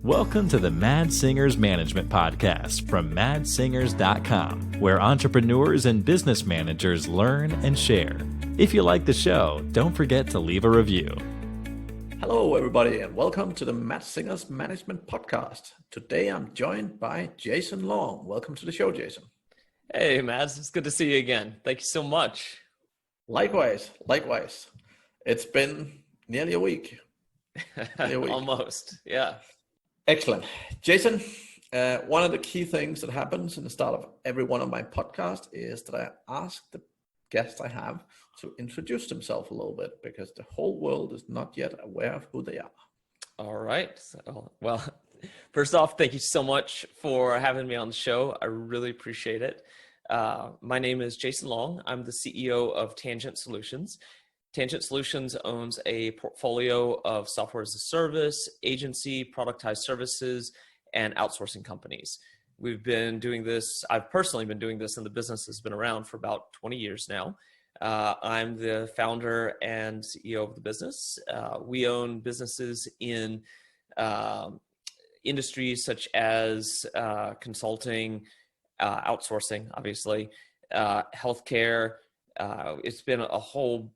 Welcome to the Mad Singers Management Podcast from madsingers.com, where entrepreneurs and business managers learn and share. If you like the show, don't forget to leave a review. Hello, everybody, and welcome to the Mad Singers Management Podcast. Today, I'm joined by Jason Long. Welcome to the show, Jason. Hey, Mads. It's good to see you again. Thank you so much. Likewise. It's been nearly a week. Almost, yeah. Excellent. Jason, one of the key things that happens in the start of every one of my podcasts is that I ask the guests I have to introduce themselves a little bit because the whole world is not yet aware of who they are. All right. So, well, first off, thank you so much for having me on the show. I really appreciate it. My name is Jason Long. I'm the CEO of Tangent Solutions. Tangent Solutions owns a portfolio of software as a service, agency, productized services, and outsourcing companies. We've been doing this, I've personally been doing this, and the business has been around for about 20 years now. I'm the founder and CEO of the business. We own businesses in industries such as consulting, outsourcing, obviously, healthcare. It's been a whole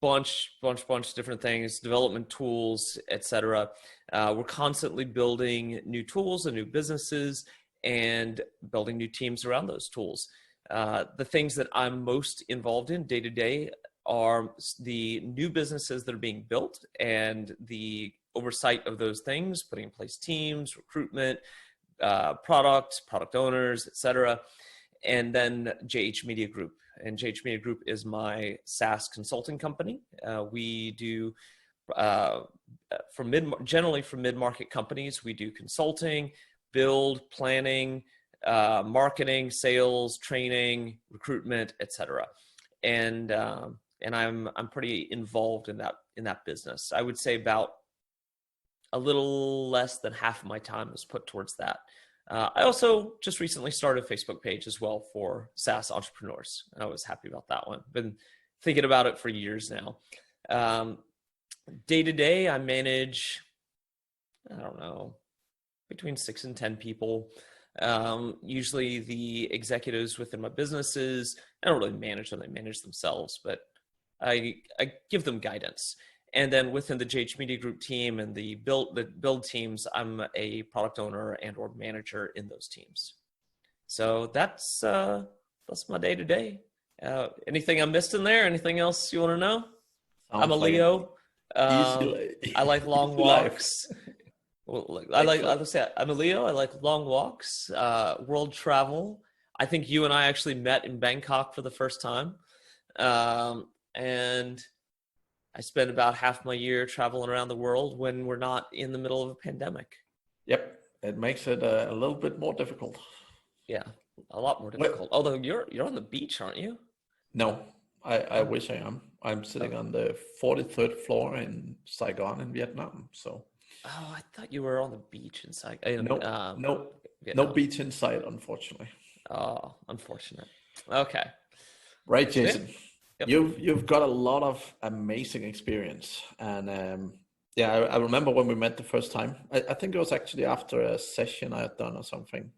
bunch of different things, development tools, etc. We're constantly building new tools and new businesses and building new teams around those tools. The things that I'm most involved in day to day are the new businesses that are being built and the oversight of those things, putting in place teams, recruitment, product owners, etc. And then JH Media Group. And JH Media Group is my SaaS consulting company. We do, generally for mid-market companies, we do consulting, build, planning, marketing, sales, training, recruitment, etc. And I'm pretty involved in that business. I would say about a little less than half of my time is put towards that. I also just recently started a Facebook page as well for SaaS entrepreneurs. I was happy about that one. Been thinking about it for years now. Day to day, I manage, I don't know, between 6 and 10 people. Usually the executives within my businesses, I don't really manage them, they manage themselves, but I give them guidance. And then within the JH Media Group team and the build teams, I'm a product owner and or manager in those teams. So that's my day to day. Anything I missed in there? Anything else you want to know? I'm a Leo. I like long walks. Well, I'm a Leo. I like long walks, world travel. I think you and I actually met in Bangkok for the first time. And I spend about half my year traveling around the world when we're not in the middle of a pandemic. Yep, it makes it a little bit more difficult. Yeah, a lot more difficult. Although you're on the beach, aren't you? No, I wish I am. I'm sitting on the 43rd floor in Saigon in Vietnam. So. Oh, I thought you were on the beach in Saigon. No beach in sight, unfortunately. Oh, unfortunate. Okay. Right, Jason. Yep. You've got a lot of amazing experience, and I remember when we met the first time. I think it was actually after a session I had done or something.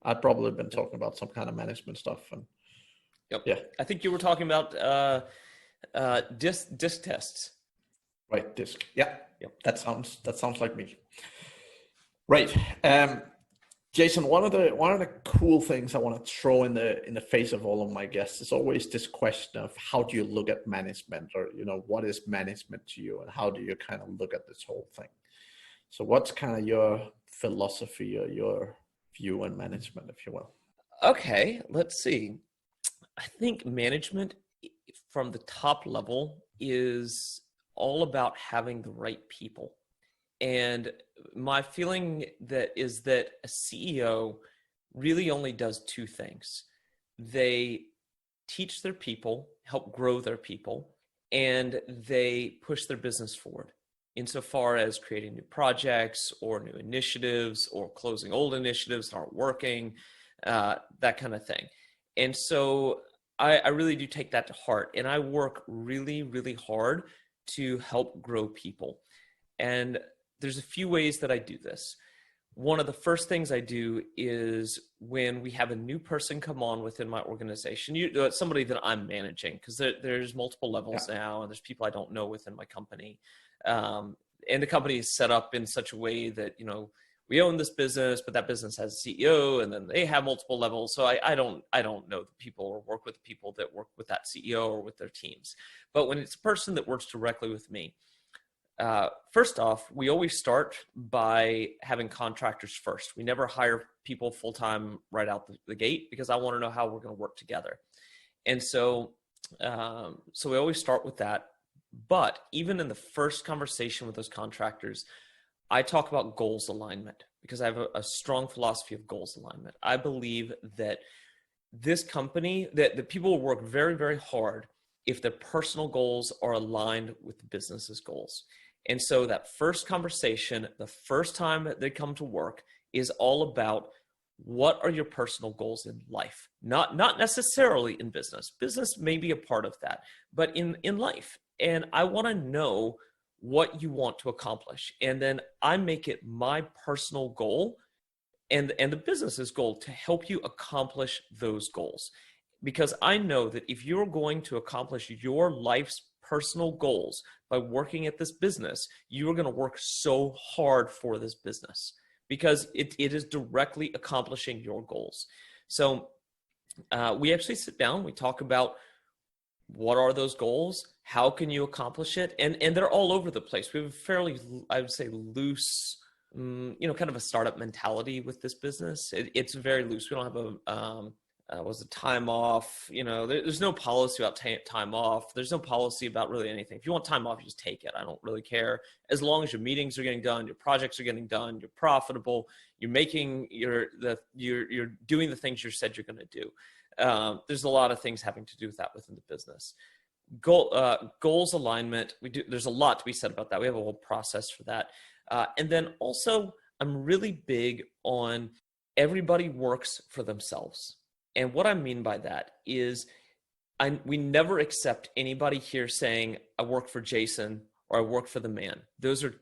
I'd probably been talking about some kind of management stuff, and yeah, I think you were talking about disc tests. Right, disc. Yeah, yep. That sounds like me. Right. Jason, one of the cool things I want to throw in the face of all of my guests is always this question of how do you look at management, or what is management to you, and how do you kind of look at this whole thing? So what's kind of your philosophy or your view on management, if you will? Okay, let's see. I think management from the top level is all about having the right people. And my feeling is that a CEO really only does two things. They teach their people, help grow their people, and they push their business forward insofar as creating new projects or new initiatives or closing old initiatives that aren't working, that kind of thing. And so I really do take that to heart, and I work really, really hard to help grow people. And there's a few ways that I do this. One of the first things I do is when we have a new person come on within my organization, somebody that I'm managing, because there's multiple levels now, and there's people I don't know within my company. And the company is set up in such a way that, we own this business, but that business has a CEO, and then they have multiple levels. So I don't know the people or work with the people that work with that CEO or with their teams. But when it's a person that works directly with me, first off, we always start by having contractors first. We never hire people full-time right out the gate, because I want to know how we're going to work together. And so we always start with that. But even in the first conversation with those contractors, I talk about goals alignment, because I have a strong philosophy of goals alignment. I believe that this company, that the people will work very, very hard if their personal goals are aligned with the business's goals. And so that first conversation, the first time that they come to work, is all about, what are your personal goals in life? Not necessarily in business. Business may be a part of that, but in life. And I want to know what you want to accomplish. And then I make it my personal goal and the business's goal to help you accomplish those goals. Because I know that if you're going to accomplish your life's personal goals by working at this business, you are going to work so hard for this business, because it is directly accomplishing your goals. So we actually sit down, we talk about, what are those goals? How can you accomplish it? And they're all over the place. We have a fairly, I would say, loose, kind of a startup mentality with this business. It's very loose. We don't have a time off. There's no policy about time off. There's no policy about really anything. If you want time off, you just take it. I don't really care. As long as your meetings are getting done, your projects are getting done, you're profitable, you're making you're doing the things you said you're going to do. There's a lot of things having to do with that within the business. Goals alignment. There's a lot to be said about that. We have a whole process for that. And then also, I'm really big on everybody works for themselves. And what I mean by that is we never accept anybody here saying, I work for Jason or I work for the man. Those are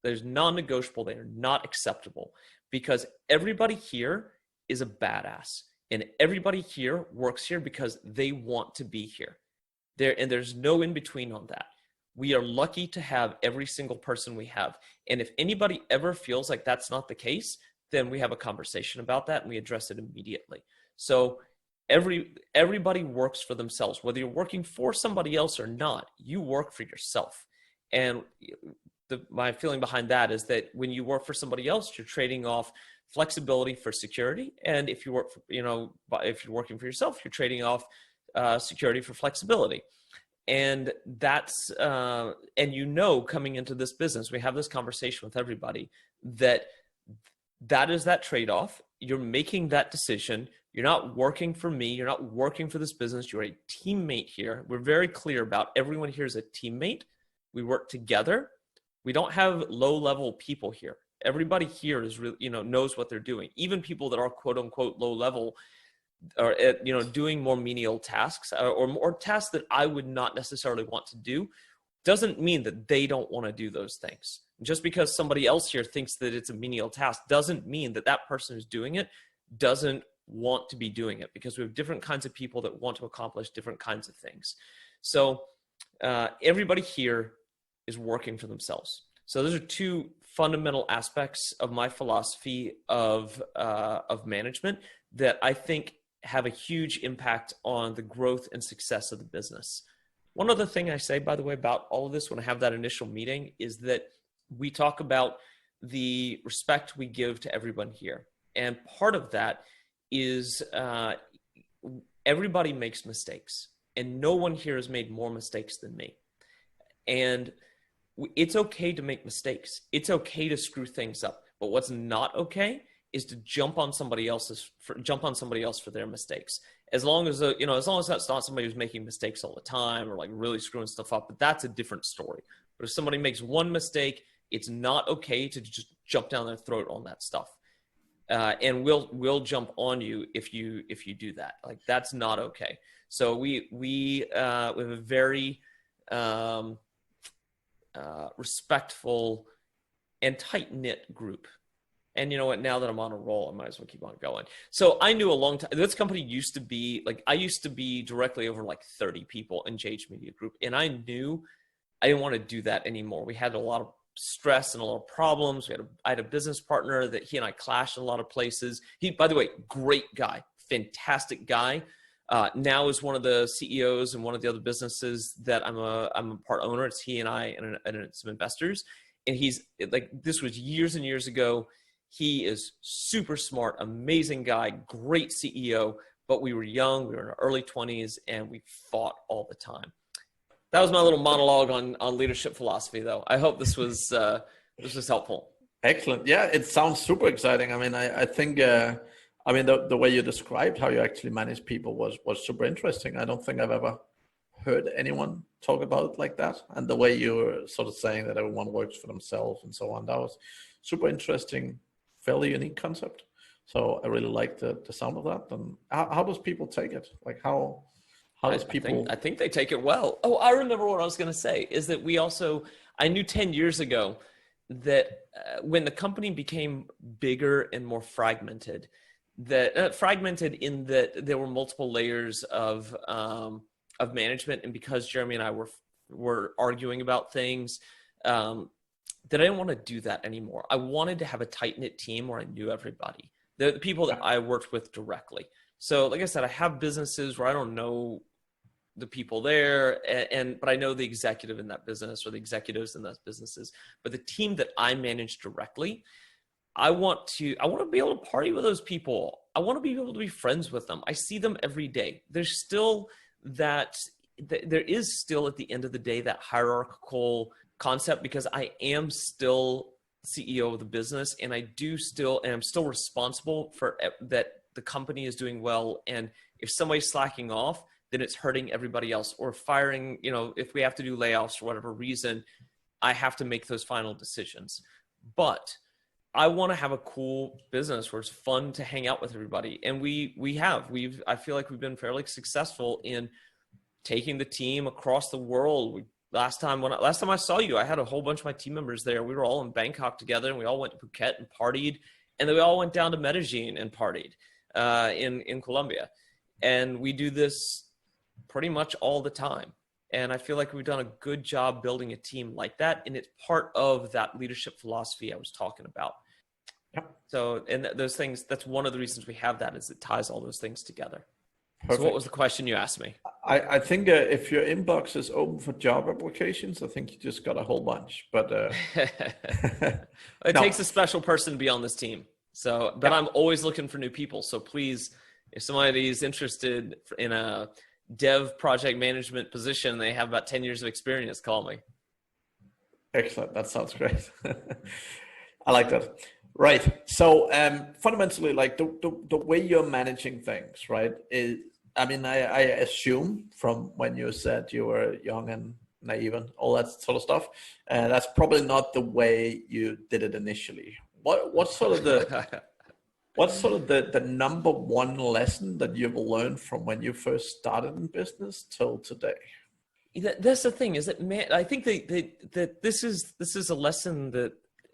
there's non-negotiable. They are not acceptable, because everybody here is a badass. And everybody here works here because they want to be here. There's no in between on that. We are lucky to have every single person we have. And if anybody ever feels like that's not the case, then we have a conversation about that and we address it immediately. So everybody works for themselves. Whether you're working for somebody else or not, you work for yourself. And my feeling behind that is that when you work for somebody else, you're trading off flexibility for security. And if you work for, if you're working for yourself, you're trading off security for flexibility. And that's, coming into this business, we have this conversation with everybody that is that trade-off. You're making that decision. You're not working for me. You're not working for this business. You're a teammate here. We're very clear about everyone here is a teammate. We work together. We don't have low-level people here. Everybody here is really, knows what they're doing. Even people that are quote unquote low level are, doing more menial tasks or tasks that I would not necessarily want to do, doesn't mean that they don't want to do those things. Just because somebody else here thinks that it's a menial task doesn't mean that that person who's doing it doesn't want to be doing it, because we have different kinds of people that want to accomplish different kinds of things. So everybody here is working for themselves. So those are two fundamental aspects of my philosophy of management that I think have a huge impact on the growth and success of the business. One other thing I say, by the way, about all of this when I have that initial meeting is that we talk about the respect we give to everyone here. And part of that is everybody makes mistakes, and no one here has made more mistakes than me. And it's okay to make mistakes. It's okay to screw things up. But what's not okay is to jump on somebody else for their mistakes. As long as that's not somebody who's making mistakes all the time or like really screwing stuff up, but that's a different story. But if somebody makes one mistake, it's not okay to just jump down their throat on that stuff. And we'll jump on you if you do that. Like, that's not okay. So we have a very respectful and tight-knit group. And you know what? Now that I'm on a roll, I might as well keep on going. So I knew a long time, this company used to be like, I used to be directly over like 30 people in JH Media Group. And I knew I didn't want to do that anymore. We had a lot of stress and a lot of problems. I had a business partner that he and I clashed in a lot of places. He, by the way, great guy, fantastic guy. Now is one of the CEOs and one of the other businesses that I'm a part owner. It's he and I and some investors. And he's like, this was years and years ago. He is super smart, amazing guy, great CEO, but we were young, we were in our early 20s, and we fought all the time. That was my little monologue on leadership philosophy, though. I hope this was helpful. Excellent. Yeah, it sounds super exciting. I mean, I think, the way you described how you actually manage people was super interesting. I don't think I've ever heard anyone talk about it like that. And the way you were sort of saying that everyone works for themselves and so on, that was super interesting, fairly unique concept. So I really like the sound of that. And how does people take it? Like how does people? I think they take it well. Oh, I remember what I was going to say is that I knew 10 years ago that when the company became bigger and more fragmented, fragmented in that there were multiple layers of management. And because Jeremy and I were arguing about things, that I didn't want to do that anymore. I wanted to have a tight-knit team where I knew everybody, the people that I worked with directly. So like I said, I have businesses where I don't know the people there, but I know the executive in that business or the executives in those businesses. But the team that I manage directly, I want to be able to party with those people. I want to be able to be friends with them. I see them every day. There's still there is still at the end of the day that hierarchical concept, because I am still CEO of the business, and I'm still responsible for that the company is doing well. And if somebody's slacking off, then it's hurting everybody else, or firing, if we have to do layoffs for whatever reason, I have to make those final decisions. But I want to have a cool business where it's fun to hang out with everybody. And I feel like we've been fairly successful in taking the team across the world. Last time I saw you, I had a whole bunch of my team members there. We were all in Bangkok together, and we all went to Phuket and partied. And then we all went down to Medellin and partied in Colombia. And we do this pretty much all the time. And I feel like we've done a good job building a team like that. And it's part of that leadership philosophy I was talking about. Yep. So, and those things, that's one of the reasons we have that, is it ties all those things together. Perfect. So what was the question you asked me? I think if your inbox is open for job applications, I think you just got a whole bunch. But it takes a special person to be on this team. So, but I'm always looking for new people. So please, if somebody is interested in a dev project management position, they have about 10 years of experience, call me. Excellent. That sounds great. I like that. Right. So fundamentally, like the way you're managing things, right, I assume from when you said you were young and naive and all that sort of stuff, that's probably not the way you did it initially. What's sort of the number one lesson that you've learned from when you first started in business till today? That's the thing, is that, man, I think that this is a lesson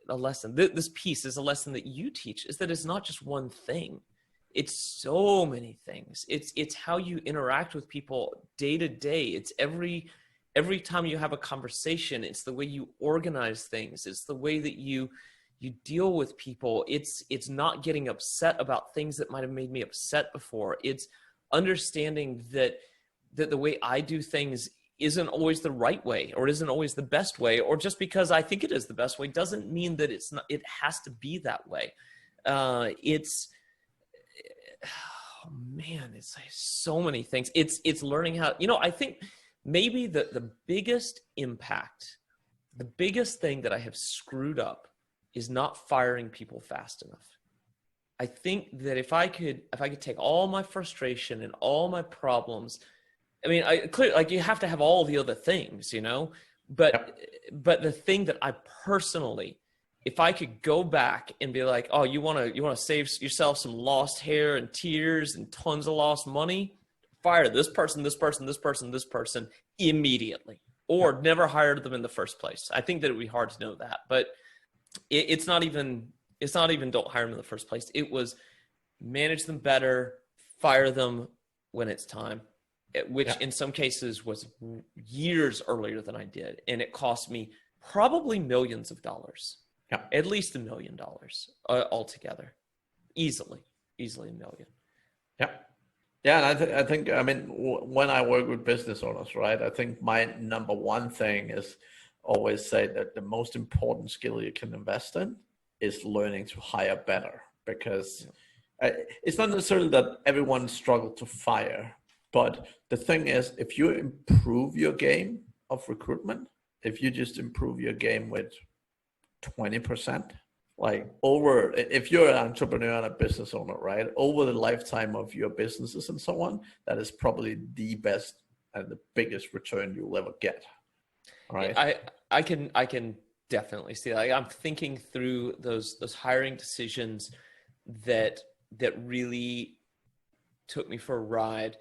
this piece is a lesson that you teach, is that it's not just one thing. It's so many things. It's how you interact with people day to day. It's every time you have a conversation. It's the way you organize things. It's the way that you deal with people. It's not getting upset about things that might have made me upset before. It's understanding that the way I do things isn't always the right way, or isn't always the best way, or just because I think it is the best way doesn't mean that it's not. It has to be that way. It's like so many things. It's learning how. I think maybe the biggest impact, the biggest thing that I have screwed up is not firing people fast enough. I think that if I could take all my frustration and all my problems, I mean, clearly, like, you have to have all the other things, but the thing that I personally, if I could go back and be like, oh, you want to save yourself some lost hair and tears and tons of lost money, fire this person, this person, this person, this person immediately, or never hire them in the first place. I think that it'd be hard to know that, but it's not even don't hire them in the first place. It was manage them better, fire them when it's time, which in some cases was years earlier than I did. And it cost me probably millions of dollars, at least $1 million altogether, easily $1 million. Yeah. Yeah, and I think, I mean, when I work with business owners, right, I think my number one thing is always say that the most important skill you can invest in is learning to hire better, because it's not necessarily that everyone struggles to fire, but the thing is, if you improve your game of recruitment, if you just improve your game with 20%, like if you're an entrepreneur and a business owner, right, over the lifetime of your businesses and so on, that is probably the best and the biggest return you'll ever get. Right. I can definitely see that. I'm thinking through those hiring decisions that really took me for a ride,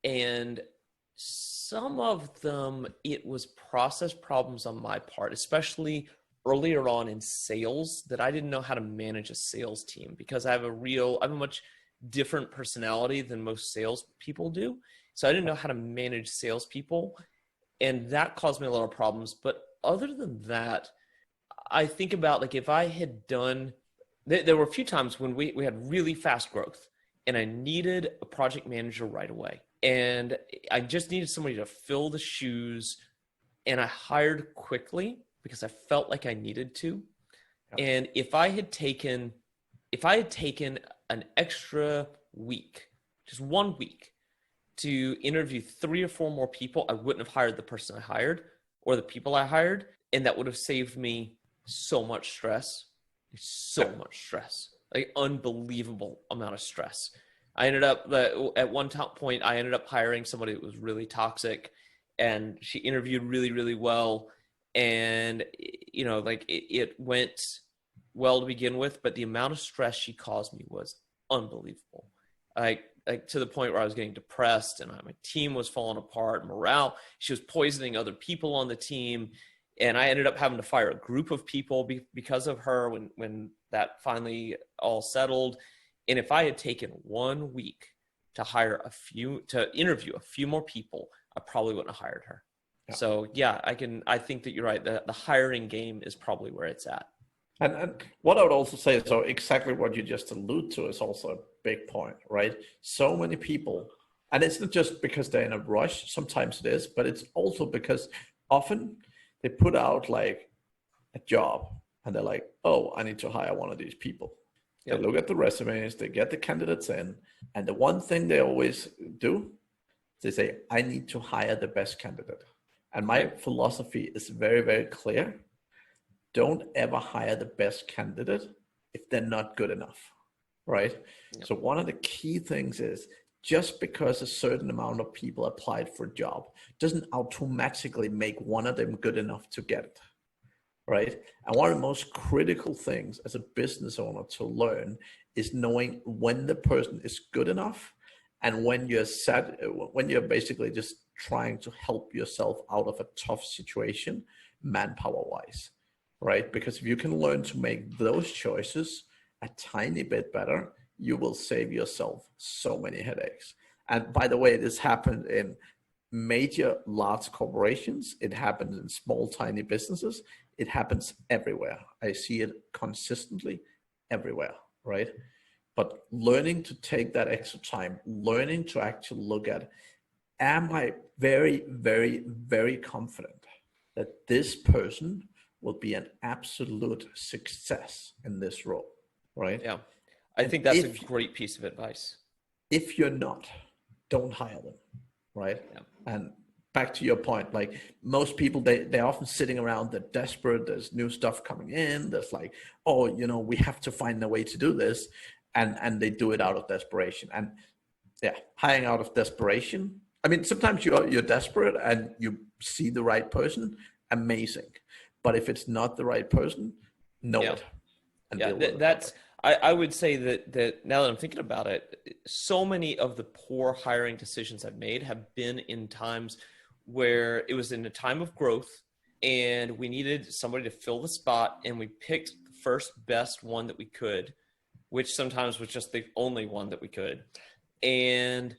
and some of them, it was process problems on my part, especially earlier on in sales, that I didn't know how to manage a sales team, because I have a much different personality than most sales people do. So I didn't know how to manage salespeople, and that caused me a lot of problems. But other than that, I think about, like, if I had done, there were a few times when we had really fast growth and I needed a project manager right away. And I just needed somebody to fill the shoes, and I hired quickly because I felt like I needed to. And if I had taken an extra week, just 1 week, to interview 3 or 4 more people, I wouldn't have hired the person I hired or the people I hired. And that would have saved me so much stress, like unbelievable amount of stress. I ended up, at one point, I ended up hiring somebody that was really toxic, and she interviewed really, really well. And, it went well to begin with, but the amount of stress she caused me was unbelievable. Like to the point where I was getting depressed, and my team was falling apart, morale. She was poisoning other people on the team. And I ended up having to fire a group of people because of her when that finally all settled. And if I had taken 1 week to interview a few more people, I probably wouldn't have hired her. Yeah. So I think that you're right. The hiring game is probably where it's at. And what I would also say, so exactly what you just allude to is also a big point, right? So many people, and it's not just because they're in a rush, sometimes it is, but it's also because often they put out like a job and they're like, oh, I need to hire one of these people. Yep. They look at the resumes, they get the candidates in, and the one thing they always do, they say, I need to hire the best candidate. And my philosophy is very, very clear. Don't ever hire the best candidate if they're not good enough, right? Yep. So one of the key things is, just because a certain amount of people applied for a job doesn't automatically make one of them good enough to get it, right? And one of the most critical things as a business owner to learn is knowing when the person is good enough and when you're basically just trying to help yourself out of a tough situation, manpower-wise, right? Because if you can learn to make those choices a tiny bit better, you will save yourself so many headaches. And by the way, this happened in major, large corporations. It happens in small, tiny businesses. It happens everywhere. I see it consistently everywhere, right? But learning to take that extra time, learning to actually look at, am I very, very, very confident that this person will be an absolute success in this role, right? Yeah. I think that's a great piece of advice. If you're not, don't hire them, right? Yeah. And back to your point, like most people, they're often sitting around, they're desperate, there's new stuff coming in, there's like, oh, we have to find a way to do this, and they do it out of desperation. And hiring out of desperation, I mean, sometimes you're desperate and you see the right person, amazing. But if it's not the right person, know it. And deal with it. I would say that now that I'm thinking about it, so many of the poor hiring decisions I've made have been in times where it was in a time of growth and we needed somebody to fill the spot, and we picked the first best one that we could, which sometimes was just the only one that we could. And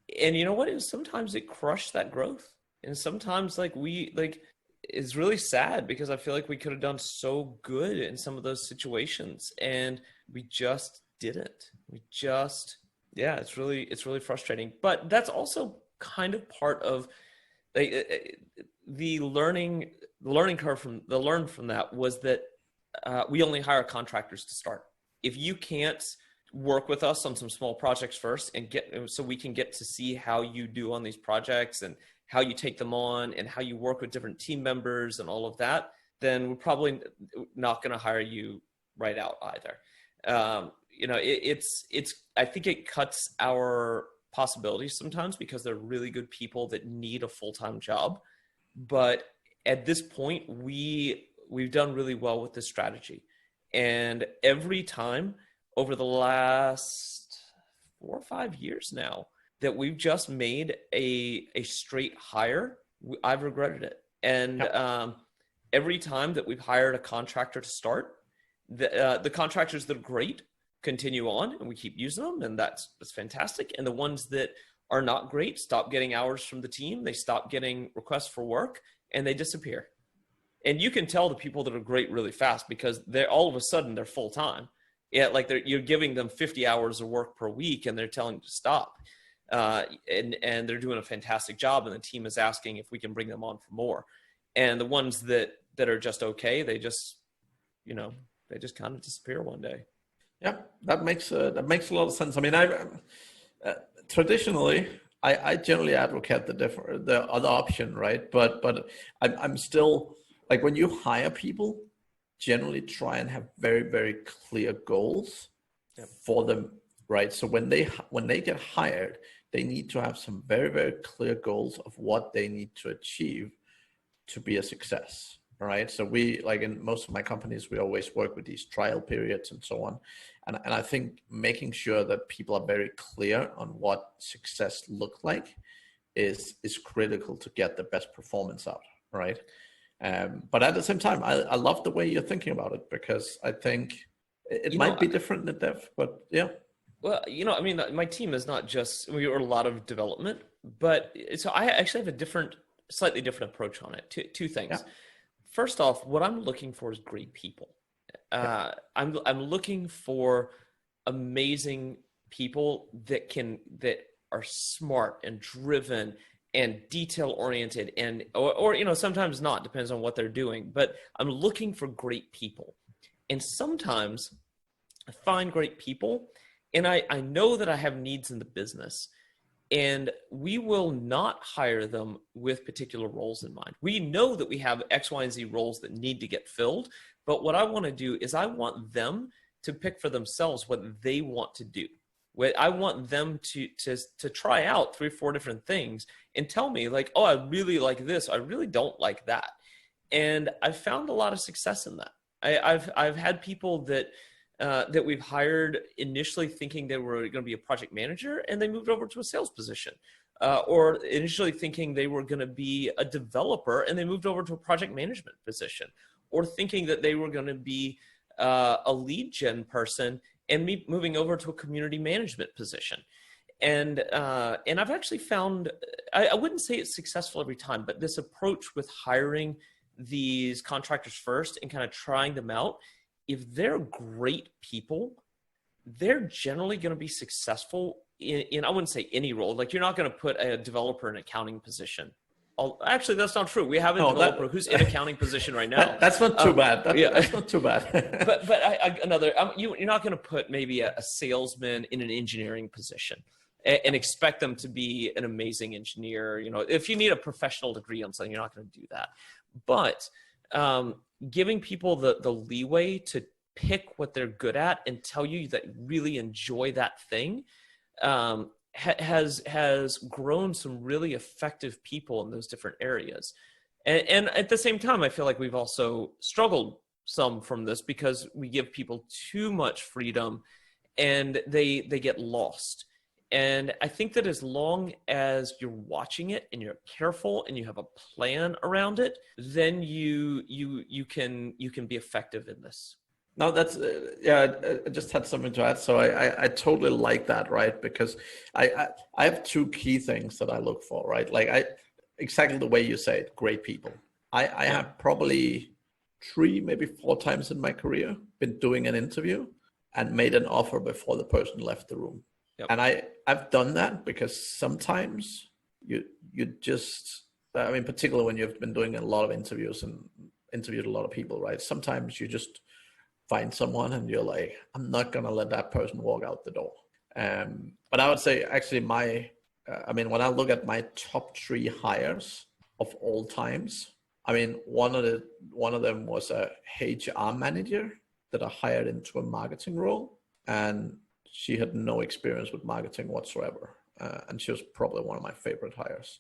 you know what? Sometimes it crushed that growth. And sometimes it's really sad because I feel like we could have done so good in some of those situations and we just didn't. It's really frustrating. But that's also kind of part of the learning curve from that was that we only hire contractors to start. If you can't work with us on some small projects first and so we can get to see how you do on these projects and how you take them on and how you work with different team members and all of that, then we're probably not going to hire you right out either. I think it cuts our possibilities sometimes because they're really good people that need a full-time job. But at this point, we've done really well with this strategy. And every time over the last 4 or 5 years now that we've just made a straight hire, I've regretted it. And every time that we've hired a contractor to start, the contractors that are great continue on and we keep using them, and that's fantastic. And the ones that are not great stop getting hours from the team, they stop getting requests for work, and they disappear. And you can tell the people that are great really fast because they're all of a sudden they're full time. Yeah, like you're giving them 50 hours of work per week and they're telling you to stop. And they're doing a fantastic job, and the team is asking if we can bring them on for more. And the ones that are just okay, they just kind of disappear one day. Yeah, that makes a lot of sense. I mean, traditionally, I generally advocate the other option, right? But I'm still like, when you hire people, generally try and have very, very clear goals for them, right? So when they get hired, they need to have some very, very clear goals of what they need to achieve to be a success, right? So we, like in most of my companies, we always work with these trial periods and so on. And I think making sure that people are very clear on what success looks like is critical to get the best performance out, right? But at the same time, I love the way you're thinking about it, because I think it might be different in depth, but yeah. Well, I mean, my team is not just, we are a lot of development, but so I actually have a slightly different approach on it. Two things. Yeah. First off, what I'm looking for is great people. I'm looking for amazing people that are smart and driven and detail oriented and or sometimes not, depends on what they're doing, but I'm looking for great people. And sometimes I find great people and I know that I have needs in the business, and we will not hire them with particular roles in mind. We know that we have X, Y, and Z roles that need to get filled, but what I want to do is I want them to pick for themselves what they want to do. I want them to try out 3 or 4 different things and tell me, like, oh, I really like this, I really don't like that. And I've found a lot of success in that. I've had people that we've hired initially thinking they were going to be a project manager, and they moved over to a sales position. Or initially thinking they were going to be a developer, and they moved over to a project management position. Or thinking that they were going to be a lead gen person, and me moving over to a community management position. And I've actually found, I wouldn't say it's successful every time, but this approach with hiring these contractors first and kind of trying them out, if they're great people, they're generally going to be successful in, I wouldn't say any role. Like, you're not going to put a developer in an accounting position. Actually, that's not true. We have a developer who's in accounting position right now. That's not too bad. That's not too bad. but you're not going to put maybe a salesman in an engineering position and expect them to be an amazing engineer. If you need a professional degree on something, you're not going to do that. But giving people the leeway to pick what they're good at and tell you that you really enjoy that thing has grown some really effective people in those different areas. And at the same time, I feel like we've also struggled some from this because we give people too much freedom and they get lost. And I think that as long as you're watching it and you're careful and you have a plan around it, then you can be effective in this. No, that's yeah. I just had something to add. So I totally like that, right? Because I have two key things that I look for, right? Like exactly the way you say it, great people. I have probably 3, maybe 4 times in my career been doing an interview and made an offer before the person left the room. Yep. And I've done that because sometimes you just, I mean, particularly when you've been doing a lot of interviews and interviewed a lot of people, right? Sometimes you just find someone and you're like, I'm not going to let that person walk out the door. But I would say actually I mean, when I look at my top 3 hires of all times, I mean, one of them was a HR manager that I hired into a marketing role, and she had no experience with marketing whatsoever. And she was probably one of my favorite hires.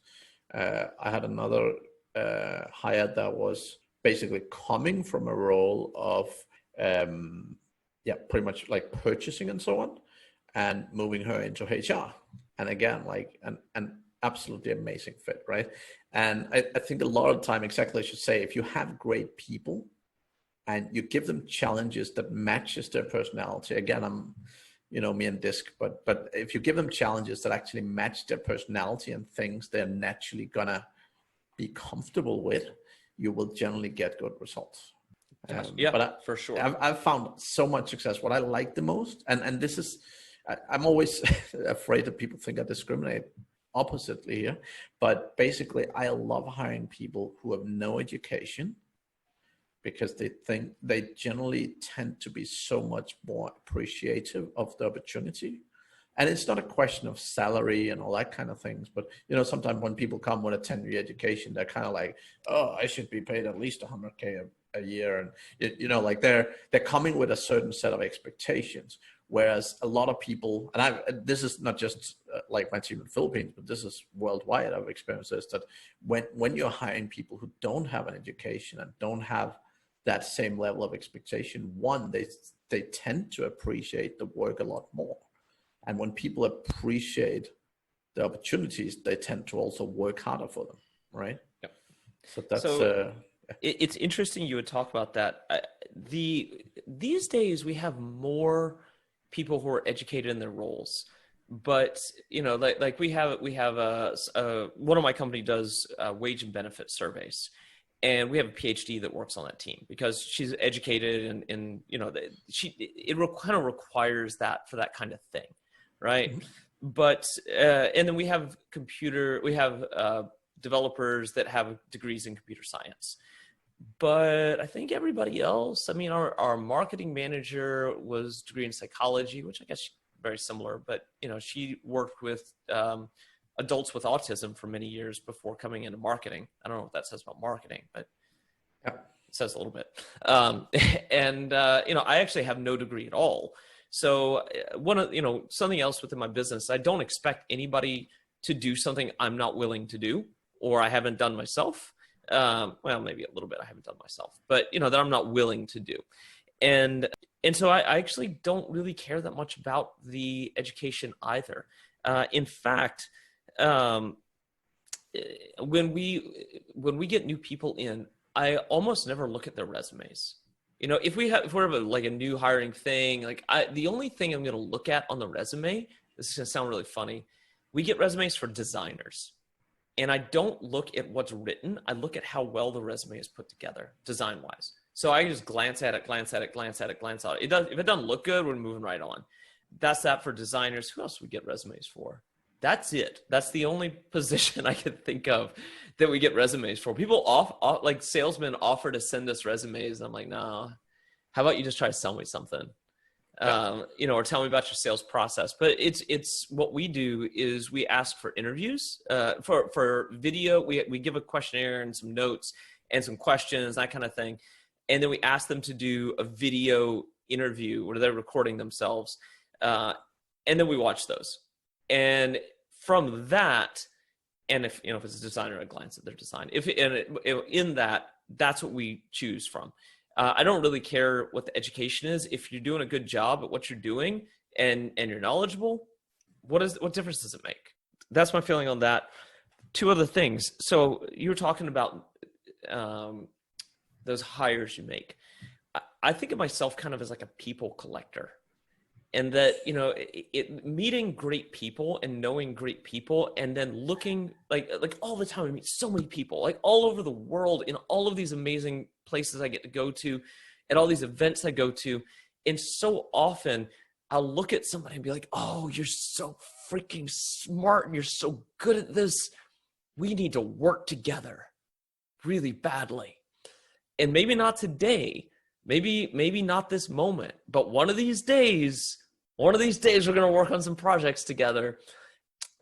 I had another hire that was basically coming from a role of, pretty much like purchasing and so on, and moving her into HR. And again, like an absolutely amazing fit, right? And I think a lot of the time, exactly as you say, if you have great people and you give them challenges that matches their personality, again, I'm, me and Disc, but if you give them challenges that actually match their personality and things they're naturally gonna be comfortable with, you will generally get good results. For sure. I've found so much success. What I like the most, and this is, I'm always afraid that people think I discriminate oppositely here, but basically I love hiring people who have no education, because they generally tend to be so much more appreciative of the opportunity. And it's not a question of salary and all that kind of things, but sometimes when people come with a 10-year education, they're kind of like, oh, I should be paid at least 100K a year, and like they're coming with a certain set of expectations. Whereas a lot of people, and this is not just like my team in the Philippines, but this is worldwide. I've experienced this, that when you're hiring people who don't have an education and don't have that same level of expectation, one, they tend to appreciate the work a lot more. And when people appreciate the opportunities, they tend to also work harder for them, right? Yep. So that's it's interesting you would talk about that. These days we have more people who are educated in their roles, but like we have one of my company does wage and benefit surveys, and we have a PhD that works on that team because she's educated and it kind of requires that for that kind of thing, right? Mm-hmm. But and then we have developers that have degrees in computer science. But I think everybody else, I mean, our marketing manager was degree in psychology, which I guess very similar, but she worked with adults with autism for many years before coming into marketing. I don't know what that says about marketing, but it says a little bit. I actually have no degree at all. So something else within my business, I don't expect anybody to do something I'm not willing to do or I haven't done myself. Well, maybe a little bit I haven't done myself, but that I'm not willing to do. And so I actually don't really care that much about the education either. In fact, when we get new people in, I almost never look at their resumes. If we have like a new hiring thing, like the only thing I'm going to look at on the resume, this is going to sound really funny. We get resumes for designers. And I don't look at what's written. I look at how well the resume is put together, design-wise. So I just glance at it. If it doesn't look good, we're moving right on. That's that for designers. Who else do we get resumes for? That's it. That's the only position I can think of that we get resumes for. People like salesmen offer to send us resumes. And I'm like, nah, how about you just try to sell me something? Or tell me about your sales process. But it's what we do is we ask for interviews, for video. We give a questionnaire and some notes and some questions, that kind of thing. And then we ask them to do a video interview where they're recording themselves. And then we watch those. And from that, and if it's a designer, I glance at their design. In that, that's what we choose from. I don't really care what the education is. If you're doing a good job at what you're doing and you're knowledgeable, what difference does it make? That's my feeling on that. Two other things. So you were talking about those hires you make. I think of myself kind of as like a people collector, and that, you know, meeting great people and knowing great people, and then looking like all the time. I meet so many people like all over the world in all of these amazing places I get to go to, at all these events I go to. And so often I'll look at somebody and be like, oh, you're so freaking smart and you're so good at this. We need to work together really badly. And maybe not today, maybe not this moment, but one of these days we're going to work on some projects together.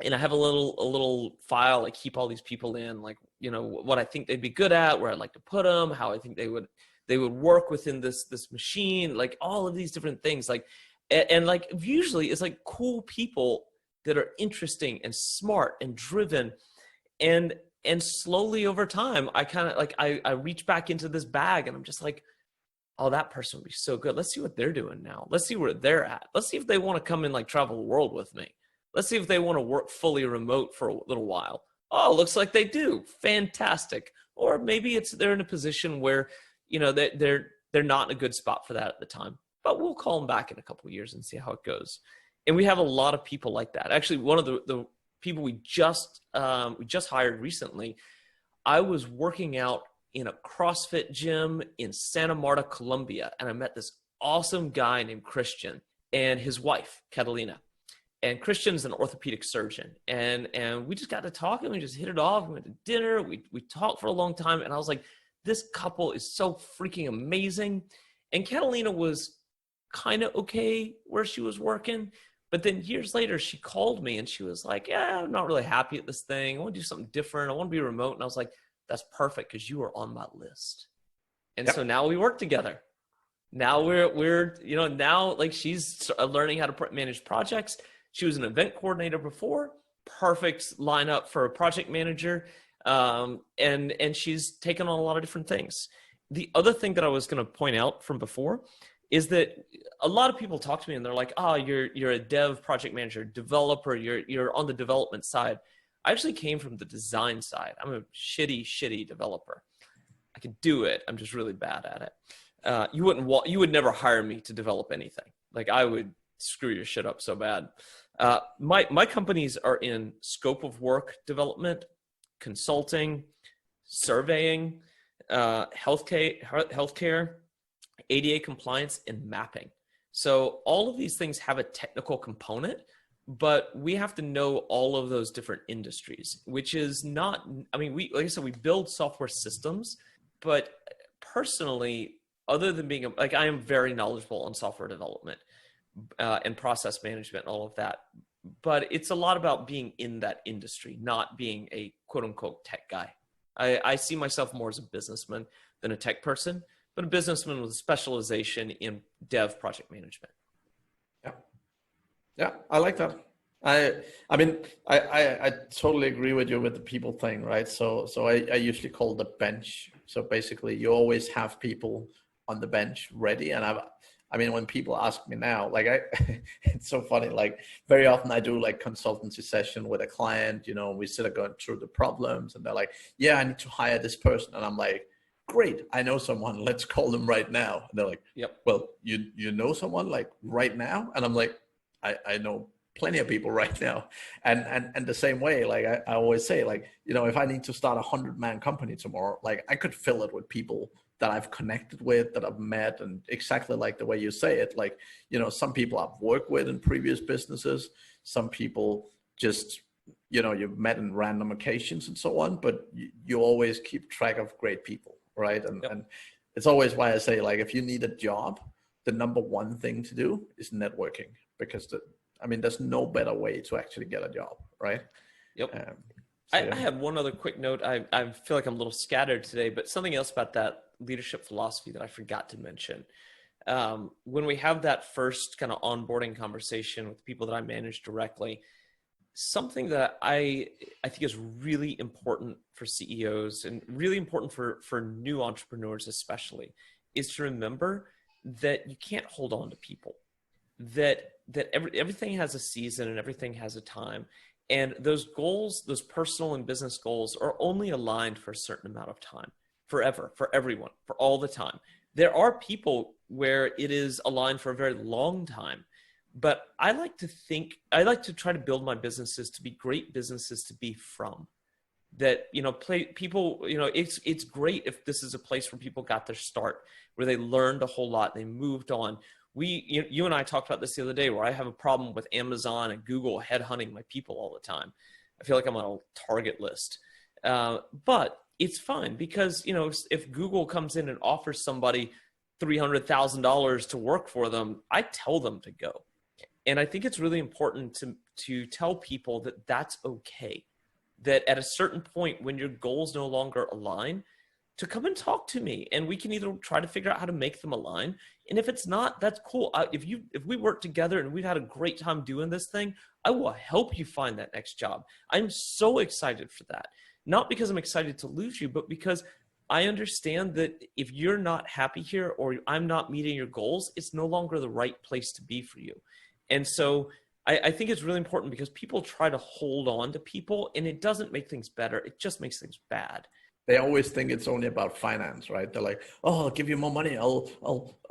And I have a little file. I keep all these people in, like, you know, what I think they'd be good at, where I'd like to put them, how I think they would work within this machine, like all of these different things. Like, and like usually it's like cool people that are interesting and smart and driven. And slowly over time, I kind of like, I reach back into this bag and I'm just like, oh, that person would be so good. Let's see what they're doing now. Let's see where they're at. Let's see if they want to come and like travel the world with me. Let's see if they want to work fully remote for a little while. Oh, looks like they do. Fantastic. Or maybe they're in a position where, you know, they're not in a good spot for that at the time, but we'll call them back in a couple of years and see how it goes. And we have a lot of people like that. Actually, one of the people we just hired recently, I was working out in a CrossFit gym in Santa Marta, Colombia, and I met this awesome guy named Christian and his wife, Catalina. And Christian's an orthopedic surgeon, and we just got to talking. We just hit it off. We went to dinner. We talked for a long time, and I was like, this couple is so freaking amazing. And Catalina was kind of okay where she was working, but then years later, she called me and she was like, yeah, I'm not really happy at this thing. I want to do something different. I want to be remote. And I was like, that's perfect, because you are on my list. And so now we work together. Now we're you know, now like she's learning how to manage projects. She was an event coordinator before, perfect lineup for a project manager. And she's taken on a lot of different things. The other thing that I was going to point out from before is that a lot of people talk to me and they're like, oh, you're a dev project manager, developer, you're on the development side. I actually came from the design side. I'm a shitty developer. I could do it. I'm just really bad at it. You would never hire me to develop anything. Like, I would screw your shit up so bad. My companies are in scope of work development, consulting, surveying, healthcare, ADA compliance, and mapping. So all of these things have a technical component, but we have to know all of those different industries, which is not, I mean, like I said, we build software systems, but personally, other than being, like, I am very knowledgeable on software development and process management and all of that. But it's a lot about being in that industry, not being a quote unquote tech guy. I see myself more as a businessman than a tech person, but a businessman with a specialization in dev project management. Yeah, I like that. I mean, I totally agree with you with the people thing, right? So I usually call the bench. So basically, you always have people on the bench ready. And I mean, when people ask me now, like it's so funny. Like, very often I do like consultancy session with a client. You know, we sit going through the problems, and they're like, "Yeah, I need to hire this person," and I'm like, "Great, I know someone. Let's call them right now." And they're like, "Yep. Well, you know someone like right now?" And I'm like, I know plenty of people right now. And the same way, like I always say, like, you know, if I need to start a 100-man company tomorrow, like I could fill it with people that I've connected with, that I've met, and exactly like the way you say it, like, you know, some people I've worked with in previous businesses, some people just, you know, you've met in random occasions and so on, but you always keep track of great people, right? And it's always why I say, like, if you need a job, the number one thing to do is networking, because there's no better way to actually get a job, right? Yep. I have one other quick note. I feel like I'm a little scattered today, but something else about that leadership philosophy that I forgot to mention. When we have that first kind of onboarding conversation with people that I manage directly, something that I think is really important for CEOs and really important for new entrepreneurs especially, is to remember that you can't hold on to people. that everything has a season and everything has a time. And those goals, those personal and business goals, are only aligned for a certain amount of time, forever, for everyone, for all the time. There are people where it is aligned for a very long time, but I like to try to build my businesses to be great businesses to be from. That, people, it's great if this is a place where people got their start, where they learned a whole lot, they moved on. You and I talked about this the other day, where I have a problem with Amazon and Google headhunting my people all the time. I feel like I'm on a target list. But it's fine because, if Google comes in and offers somebody $300,000 to work for them, I tell them to go. And I think it's really important to tell people that that's okay. That at a certain point when your goals no longer align, to come and talk to me, and we can either try to figure out how to make them align. And if it's not, that's cool. If we work together and we've had a great time doing this thing, I will help you find that next job. I'm so excited for that. Not because I'm excited to lose you, but because I understand that if you're not happy here or I'm not meeting your goals, it's no longer the right place to be for you. And so I think it's really important because people try to hold on to people and it doesn't make things better. It just makes things bad. They always think it's only about finance, right? They're like, oh, I'll give you more money. I'll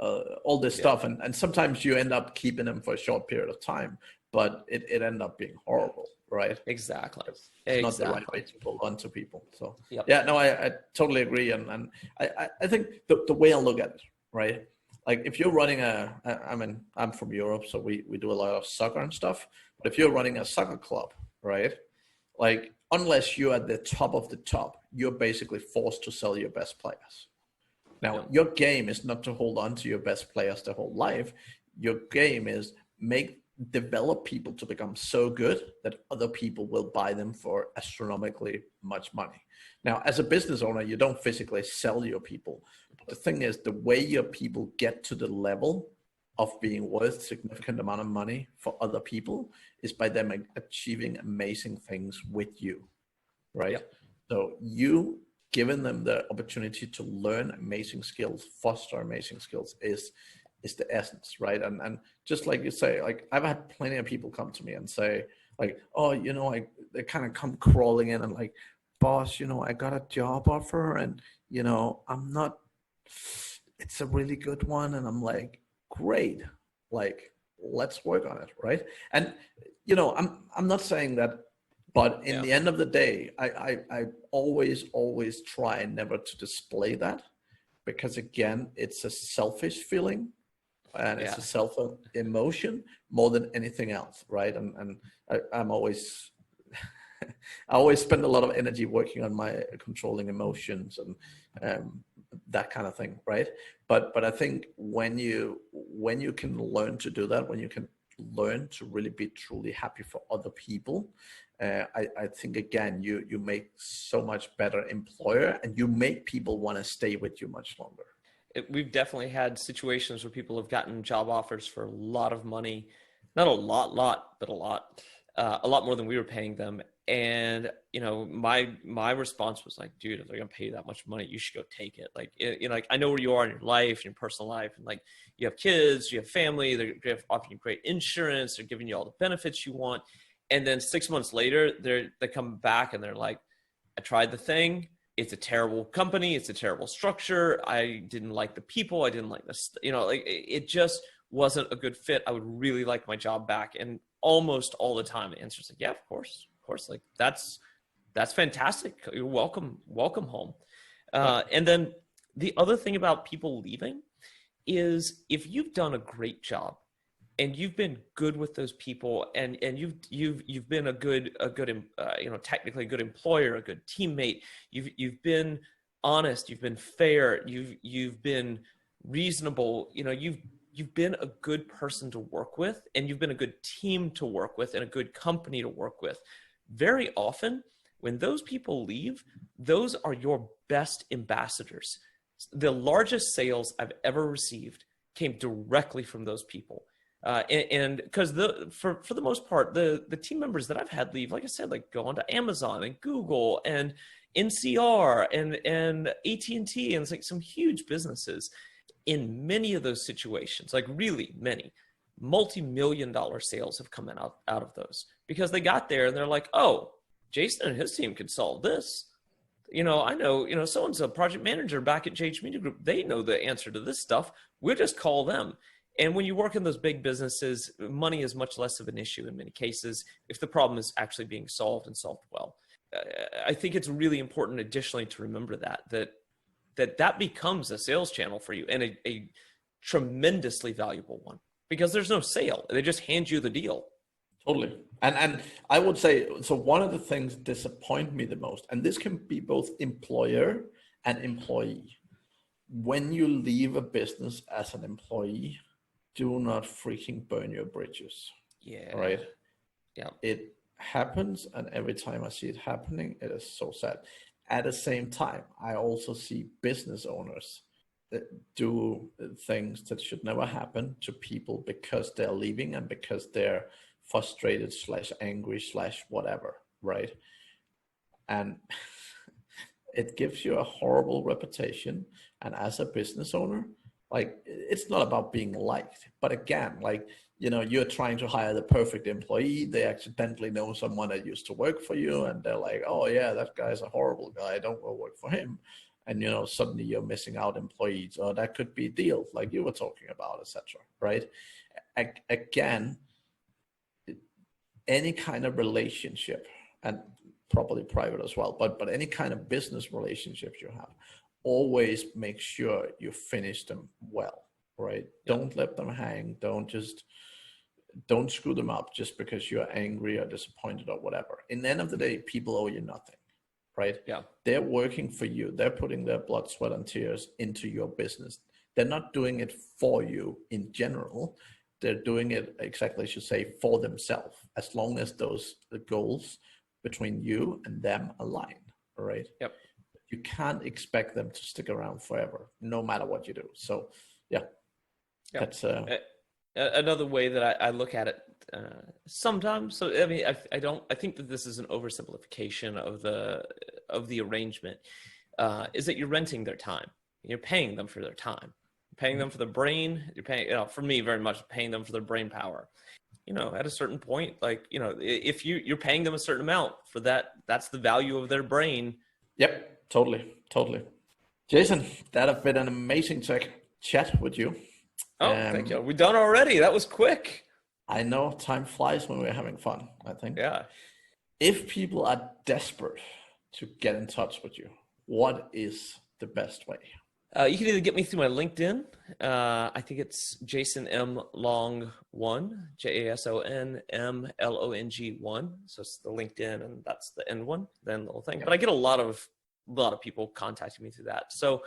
all this stuff. And sometimes you end up keeping them for a short period of time, but it ended up being horrible, right? Exactly. It's not the right way to hold on to people. So yep. Yeah, no, I totally agree. And I think the way I look at it, right? Like if you're running I'm from Europe, so we do a lot of soccer and stuff. But if you're running a soccer club, right? Like unless you're at the top of the top, you're basically forced to sell your best players. Now, your game is not to hold on to your best players their whole life. Your game is develop people to become so good that other people will buy them for astronomically much money. Now, as a business owner, you don't physically sell your people. But the thing is, the way your people get to the level of being worth significant amount of money for other people is by them achieving amazing things with you, right? Yep. So you giving them the opportunity to learn amazing skills, foster amazing skills is the essence, right? And just like you say, like I've had plenty of people come to me and say like, oh, they kind of come crawling in and like, boss, I got a job offer and, it's a really good one. And I'm like, great, like let's work on it, right? And I'm not saying that, but in the end of the day, I always try never to display that, because again, it's a selfish feeling and it's a self emotion more than anything else, right? And I'm always I always spend a lot of energy working on my controlling emotions and that kind of thing, right? But I think when you can learn to do that, when you can learn to really be truly happy for other people, I think again you make so much better employer, and you make people want to stay with you much longer. We've definitely had situations where people have gotten job offers for a lot of money, not a lot, but a lot more than we were paying them. And, my response was like, dude, if they're going to pay you that much money, you should go take it. Like, like I know where you are in your life, in your personal life. And like, you have kids, you have family, they're offering you great insurance. They're giving you all the benefits you want. And then 6 months later, they come back and they're like, I tried the thing. It's a terrible company. It's a terrible structure. I didn't like the people. I didn't like this, like it just wasn't a good fit. I would really like my job back. And almost all the time, the answer is like, yeah, of course. Like that's fantastic. You're welcome home. And then the other thing about people leaving is if you've done a great job and you've been good with those people and you've been a good technically a good employer, a good teammate, you've been honest, you've been fair, you've been reasonable, you've been a good person to work with, and you've been a good team to work with and a good company to work with. Very often, when those people leave, those are your best ambassadors. The largest sales I've ever received came directly from those people. And because for the most part, the team members that I've had leave, like I said, like go on to Amazon and Google and NCR and AT&T, and it's like some huge businesses. In many of those situations, like really many, multi-million-dollar sales have come out of those, because they got there and they're like, oh, Jason and his team can solve this. I know, someone's a project manager back at JH Media Group. They know the answer to this stuff. We'll just call them. And when you work in those big businesses, money is much less of an issue in many cases if the problem is actually being solved and solved well. I think it's really important additionally to remember that becomes a sales channel for you, and a tremendously valuable one, because there's no sale. They just hand you the deal. Totally. And I would say, so one of the things that disappoint me the most, and this can be both employer and employee, when you leave a business as an employee, do not freaking burn your bridges. Yeah. All right. Yeah. It happens, and every time I see it happening, it is so sad. At the same time, I also see business owners that do things that should never happen to people because they're leaving and because they're frustrated / angry / whatever, right? And it gives you a horrible reputation. And as a business owner, like, it's not about being liked, but again, like, you're trying to hire the perfect employee. They accidentally know someone that used to work for you, and they're like, oh yeah, that guy's a horrible guy, don't go work for him. And suddenly you're missing out employees, or that could be deals like you were talking about, etc. Right? Again, any kind of relationship, and probably private as well, but any kind of business relationships you have, always make sure you finish them well, right? Don't let them hang. Don't screw them up just because you're angry or disappointed or whatever. In the end of the day, people owe you nothing, right? Yeah. They're working for you. They're putting their blood, sweat, and tears into your business. They're not doing it for you in general. They're doing it, exactly as you say, for themselves, as long as the goals between you and them align, all right? Yep. You can't expect them to stick around forever, no matter what you do. So, yeah, that's another way that I look at it sometimes. So, I mean, I think that this is an oversimplification of the arrangement. Is that you're renting their time? You're paying them for their time, paying them for the brain. You're paying, for me, very much paying them for their brain power. At a certain point, like, if you're paying them a certain amount for that, that's the value of their brain. Yep. Totally. Jason, that has been an amazing chat with you. Oh, thank you. We're done already. That was quick. I know time flies when we're having fun, I think. Yeah. If people are desperate to get in touch with you, what is the best way? You can either get me through my LinkedIn. I think it's Jason M. Long 1, JASON M LONG 1. So it's the LinkedIn, and that's the end one, then the little thing. Yeah. But I get a lot of people contacting me through that. So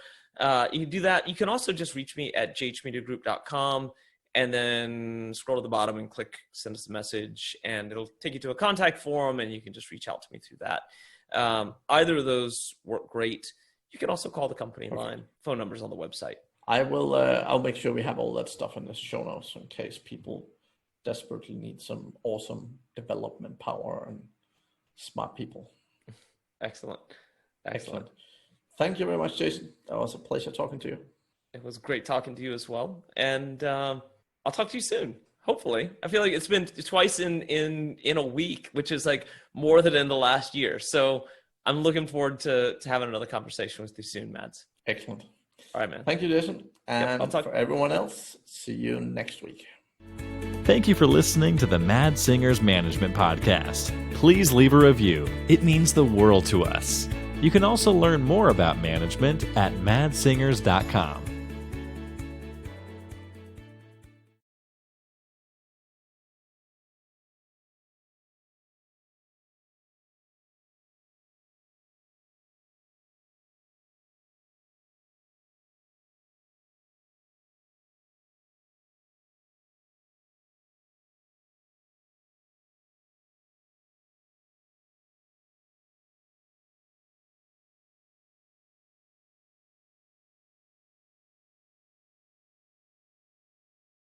you can do that. You can also just reach me at jhmediagroup.com, and then scroll to the bottom and click send us a message, and it'll take you to a contact form, and you can just reach out to me through that. Either of those work great. You can also call the company line. Phone numbers on the website. I will. I'll make sure we have all that stuff in the show notes in case people desperately need some awesome development power and smart people. Excellent. Thank you very much, Jason. That was a pleasure talking to you. It was great talking to you as well. And I'll talk to you soon. Hopefully. I feel like it's been twice in a week, which is like more than in the last year. So I'm looking forward to having another conversation with you soon, Mads. Excellent. All right, man. Thank you, Jason. And for everyone else, see you next week. Thank you for listening to the Mad Singers Management Podcast. Please leave a review. It means the world to us. You can also learn more about management at madsingers.com.